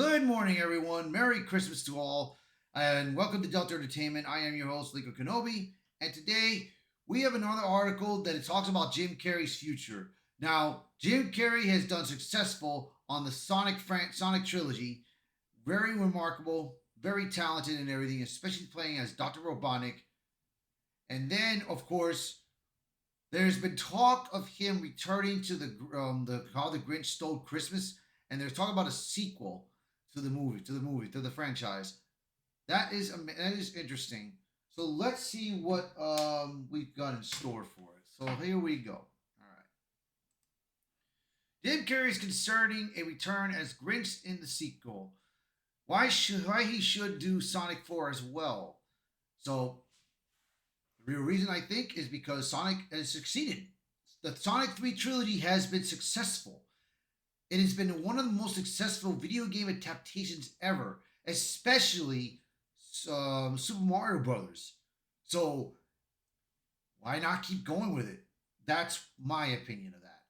Good morning, everyone. Merry Christmas to all, and welcome to Delta Entertainment. I am your host, Liko Kenobi, and today we have another article that it talks about Jim Carrey's future. Now, Jim Carrey has done successful on the Sonic trilogy. Very remarkable, very talented and everything, especially playing as Dr. Robotnik. And then, of course, there's been talk of him returning to the How the Grinch Stole Christmas, and there's talk about a sequel to the franchise. That is interesting. So let's see what we've got in store for it. So here we go. All right. Jim Carrey is concerning a return as Grinch in the sequel. Why he should do Sonic 4 as well? So the real reason I think is because Sonic has succeeded. The Sonic 3 trilogy has been successful. It has been one of the most successful video game adaptations ever, especially Super Mario Brothers. So why not keep going with it? That's my opinion of that.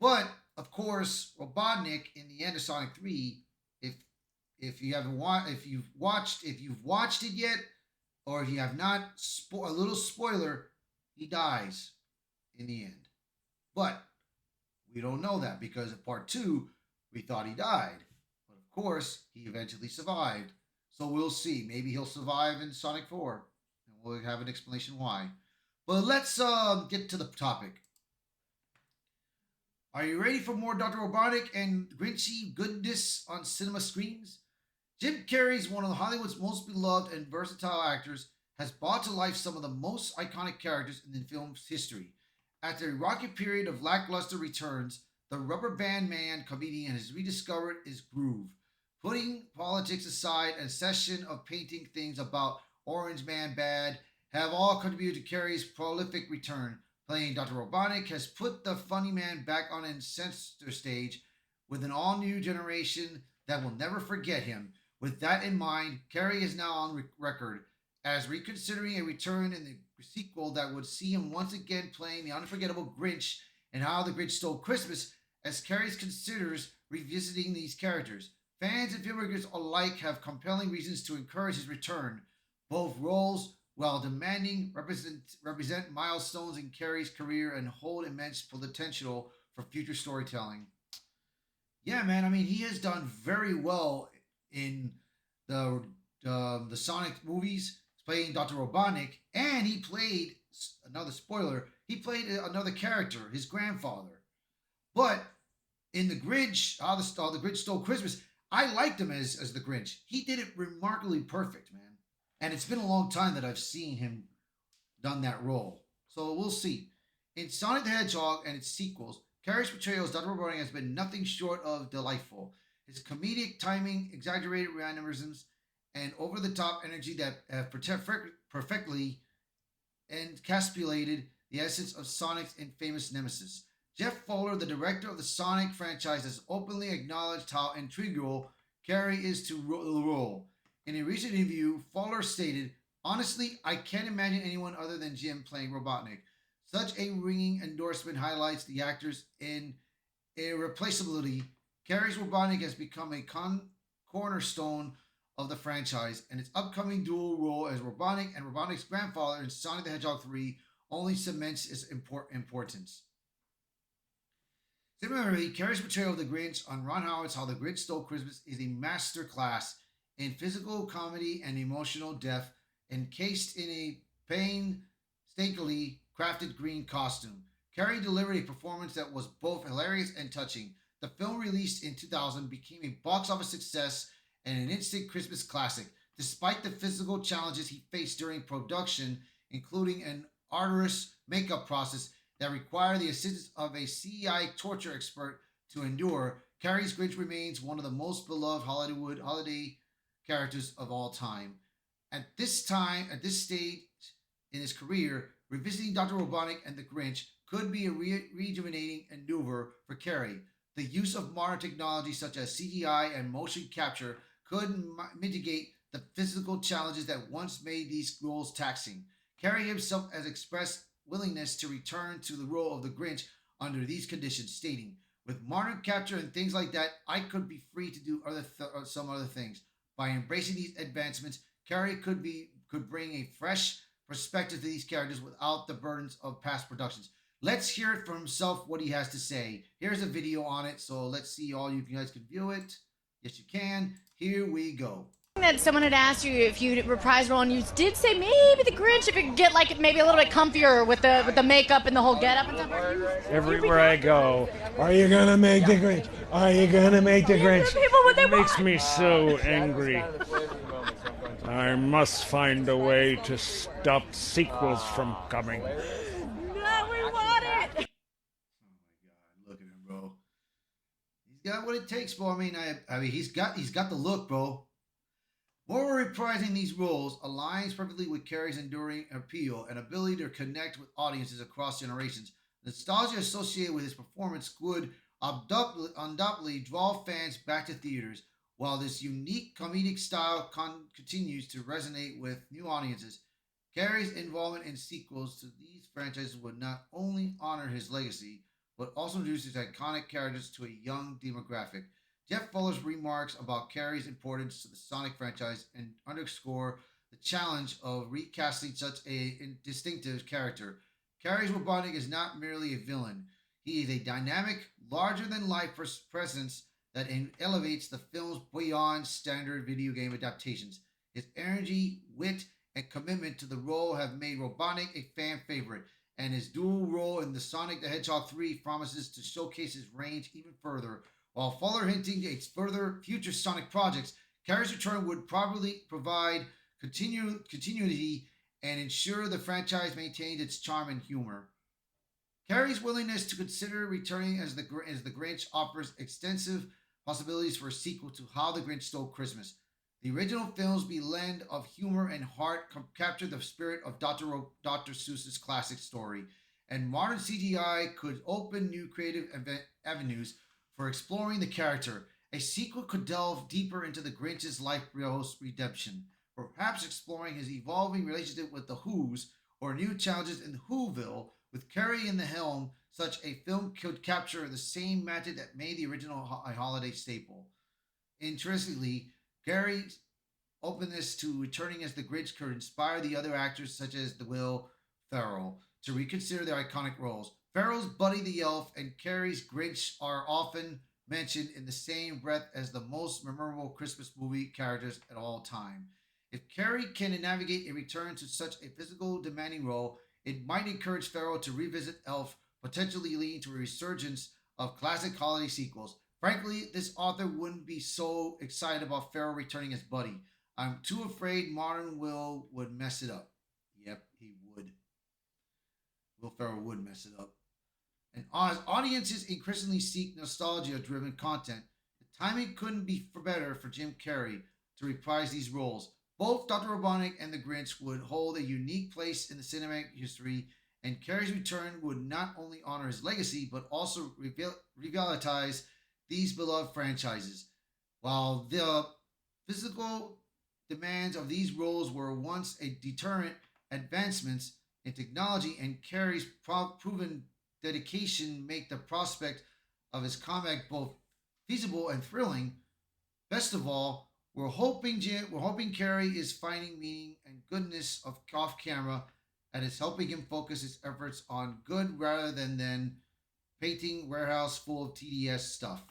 But of course, Robotnik in the end of Sonic 3, if if you've watched it yet, or if you have not, a little spoiler, he dies in the end. But we don't know that because in part two, we thought he died. But of course, he eventually survived. So we'll see. Maybe he'll survive in Sonic 4. And we'll have an explanation why. But let's get to the topic. Are you ready for more Dr. Robotnik and Grinchy goodness on cinema screens? Jim Carrey is one of Hollywood's most beloved and versatile actors, has brought to life some of the most iconic characters in the film's history. After a rocky period of lackluster returns, the rubber band man comedian has rediscovered his groove. Putting politics aside and a session of painting things about Orange Man Bad have all contributed to Carrey's prolific return. Playing Dr. Robotnik has put the funny man back on a center stage with an all new generation that will never forget him. With that in mind, Carrey is now on record as reconsidering a return in the sequel that would see him once again playing the unforgettable Grinch and How the Grinch Stole Christmas, as Carrey considers revisiting these characters. Fans and filmmakers alike have compelling reasons to encourage his return. Both roles, while demanding, represent milestones in Carrey's career and hold immense potential for future storytelling. Yeah, man. I mean, he has done very well in the the Sonic movies, playing Dr. Robotnik, and he played another spoiler. He played another character, his grandfather. But in the Grinch, how the Grinch Stole Christmas, I liked him as the Grinch. He did it remarkably perfect, man. And it's been a long time that I've seen him done that role. So we'll see. In Sonic the Hedgehog and its sequels, Carrey's portrayal as Dr. Robotnik has been nothing short of delightful. His comedic timing, exaggerated mannerisms, and over the top energy that have perfectly encapsulated the essence of Sonic's infamous nemesis. Jeff Fowler, the director of the Sonic franchise, has openly acknowledged how integral Carrey is to the role. In a recent interview, Fowler stated, "Honestly, I can't imagine anyone other than Jim playing Robotnik. Such a ringing endorsement highlights the actor's irreplaceability. Carrie's Robotnik has become a cornerstone of the franchise, and its upcoming dual role as Robotnik and Robotnik's grandfather in Sonic the Hedgehog 3 only cements its importance." Similarly, Carrey's portrayal of the Grinch on Ron Howard's How the Grinch Stole Christmas is a master class in physical comedy and emotional depth, encased in a painstakingly crafted green costume. Carrey delivered a performance that was both hilarious and touching. The film, released in 2000, became a box office success and an instant Christmas classic, despite the physical challenges he faced during production, including an arduous makeup process that required the assistance of a CGI torture expert to endure. Carrey's Grinch remains one of the most beloved Hollywood holiday characters of all time. At this stage in his career, revisiting Dr. Robotnik and the Grinch could be a rejuvenating endeavor for Carrey. The use of modern technology such as CGI and motion capture could mitigate the physical challenges that once made these roles taxing. Carrey himself has expressed willingness to return to the role of the Grinch under these conditions, stating, With modern capture and things like that, I could be free to do some other things. By embracing these advancements, Carrey could bring a fresh perspective to these characters without the burdens of past productions. Let's hear it from himself what he has to say. Here's a video on it, so let's see all you guys can view it. Yes, you can. Here we go. That someone had asked you if you'd reprise role, and you did say maybe the Grinch if it could get like maybe a little bit comfier with the makeup and the whole getup and stuff. Everywhere I go, are you gonna make the Grinch? Are you gonna make the Grinch? People what they It makes want. me so angry. I must find a way to stop sequels from coming. No, we want it. Oh my god, look at him, bro. He's got what it takes, bro. I mean, he's got the look, bro. Moreover, reprising these roles aligns perfectly with Carrey's enduring appeal and ability to connect with audiences across generations. The nostalgia associated with his performance would undoubtedly draw fans back to theaters, while this unique comedic style continues to resonate with new audiences. Carrey's involvement in sequels to these franchises would not only honor his legacy, but also introduce his iconic characters to a young demographic. Jeff Fuller's remarks about Carrey's importance to the Sonic franchise and underscore the challenge of recasting such a distinctive character. Carrey's Robotnik is not merely a villain. He is a dynamic, larger-than-life presence that elevates the films beyond standard video game adaptations. His energy, wit, and commitment to the role have made Robotnik a fan favorite, and his dual role in the Sonic the Hedgehog 3 promises to showcase his range even further. While Fuller hinting at further future Sonic projects, Carrey's return would probably provide continuity and ensure the franchise maintained its charm and humor. Carrey's willingness to consider returning as the Grinch offers extensive possibilities for a sequel to How the Grinch Stole Christmas. The original film's blend of humor and heart captured the spirit of Dr. Seuss's classic story, and modern CGI could open new creative avenues for exploring the character. A sequel could delve deeper into the Grinch's life redemption, perhaps exploring his evolving relationship with the Who's or new challenges in Whoville. With Carrey in the helm, such a film could capture the same magic that made the original a holiday staple. Interestingly, Carrey's openness to returning as the Grinch could inspire the other actors, such as Will Ferrell, to reconsider their iconic roles. Ferrell's Buddy the Elf and Carrey's Grinch are often mentioned in the same breath as the most memorable Christmas movie characters at all time. If Carrey can navigate a return to such a physical demanding role, it might encourage Ferrell to revisit Elf, potentially leading to a resurgence of classic holiday sequels. Frankly, this author wouldn't be so excited about Ferrell returning as Buddy. I'm too afraid modern Will would mess it up. Yep, he would. Will Ferrell would mess it up. And as audiences increasingly seek nostalgia-driven content, the timing couldn't be better for Jim Carrey to reprise these roles. Both Dr. Robotnik and The Grinch would hold a unique place in the cinematic history, and Carrey's return would not only honor his legacy, but also revitalize these beloved franchises. While the physical demands of these roles were once a deterrent, advancements in technology and Carrey's proven dedication make the prospect of his comeback both feasible and thrilling. Best of all, we're hoping Carrey is finding meaning and goodness of off camera, and is helping him focus his efforts on good rather than painting warehouse full of TDS stuff.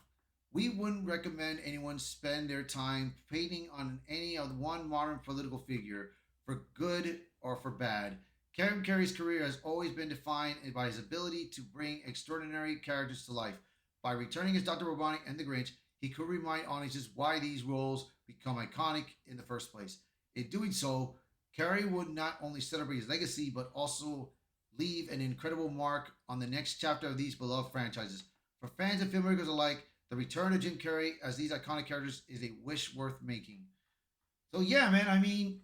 We wouldn't recommend anyone spend their time painting on any of one modern political figure, for good or for bad. Kevin Carey's career has always been defined by his ability to bring extraordinary characters to life. By returning as Dr. Robotnik and the Grinch, he could remind audiences why these roles become iconic in the first place. In doing so, Carey would not only celebrate his legacy, but also leave an incredible mark on the next chapter of these beloved franchises. For fans and filmmakers alike, the return of Jim Carrey as these iconic characters is a wish worth making. So yeah, man, I mean,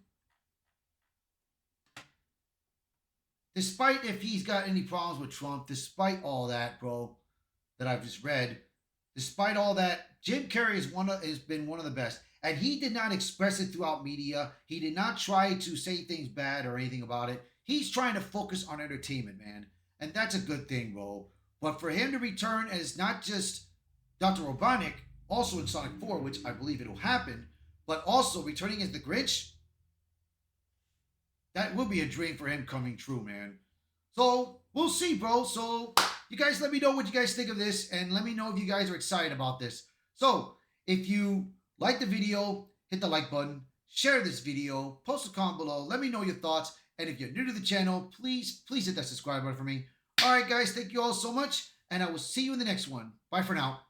despite if he's got any problems with Trump, despite all that, bro, that I've just read, despite all that, Jim Carrey has been one of the best. And he did not express it throughout media. He did not try to say things bad or anything about it. He's trying to focus on entertainment, man. And that's a good thing, bro. But for him to return as not just Dr. Robotnik also in Sonic 4, which I believe it'll happen, but also returning as the Grinch, that will be a dream for him coming true, man. So we'll see, bro. So you guys let me know what you guys think of this, and let me know if you guys are excited about this. So if you like the video, hit the like button, share this video, post a comment below, let me know your thoughts, and if you're new to the channel, please hit that subscribe button for me. All right, guys, thank you all so much, and I will see you in the next one. Bye for now.